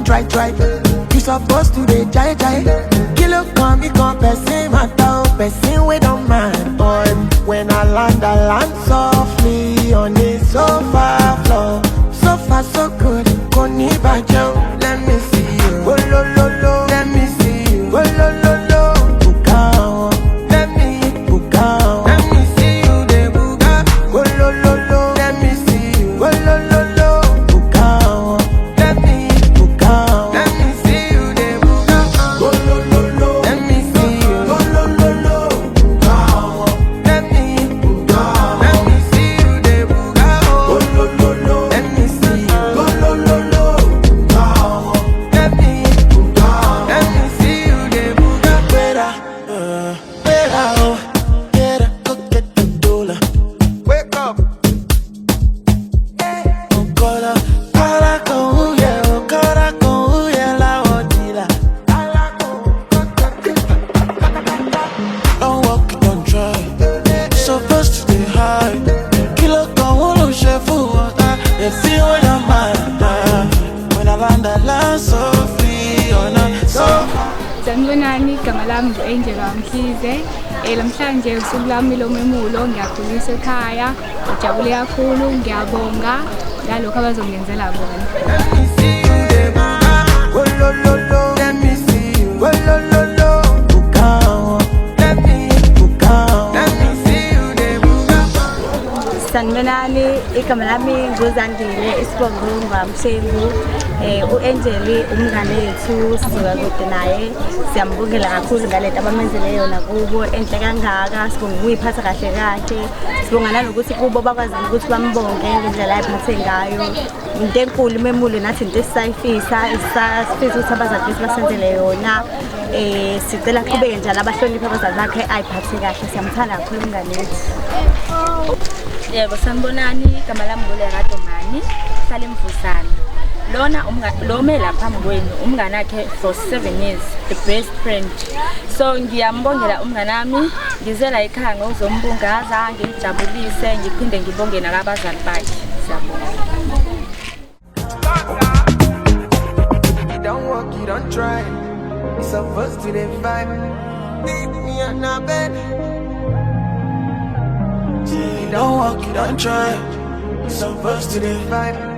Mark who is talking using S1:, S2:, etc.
S1: don't try. You supposed to be jai. Kilo come, me come, person matter, person we don't mind, boy. When I land softly on the sofa floor. So far so good, koni bajo. Let me see you, oh lo lo lo. Let me see you, oh lo lo lo. Bukao, let me bukao. Let me see you, de buka, oh lo lo lo. Let me see you, oh lo lo lo. Bukao, let me bukao. Let me see you, de buka, oh lo lo lo. Let me see you, oh lo lo lo. Bukao, let me bukao. Let me see you, de buka, oh lo lo lo. Let me see you, oh lo lo lo. Bukao, let me bukao. Let me see you, de buka. Better, oh, better go get the dollar. Wake up. Don't walk it, don't try. Supposed to stay high. Kilo come on, chef water. They feel when I'm mad. When I land so free on a so.
S2: Sanibonani, igama lami ngu-Angel Wamkhize. Lamhlanje usuku lami lomemulo, ngiyakholisa ekhaya. Ngijabule kakhulu, ngiyabonga ngalokho abazongenzela bona.
S1: Let me see you, de buka, oh lo lo lo. Let me see you, oh lo lo lo. Bukao, let me bukao. Let me see you, de buka.
S3: Sanibonani, igama lami nguZandile Isibongo Mthembu. U-Angel umngane wethu sizoba kude naye, siyambongela kakhulu ngalento abamenzele yona kubo enhle kangaka. Sibonga ukuyiphatha kahle, sibonga nanokuthi kubo bakwazi ukuthi bambonge ngendlela ayiphathe ngayo. Into enkulu imemulo nathi into esisayifisa ukuthi abazali bethu basenzele yona. Sicela aqhubeke njalo abahloniphe abazali bakhe ayiphathe kahle. Siyamthanda kakhulu umngane wethu.
S4: Yebo, sanibonani, igama lami nguLeradomani, hlala eMvusana. Lona lome lapha kwenu umngane wakhe for 7 years, the best friend. So ngiyambongela umnganami, ngizela ekhaya ngozombungaza, ngijabulise, ngiphinde ngibonge nakabazali bakhe. Siyabonga.
S1: You don't walk, you don't try. You're supposed to the vibe. Leave me on the bed. You don't walk, you don't try. You're supposed to the vibe.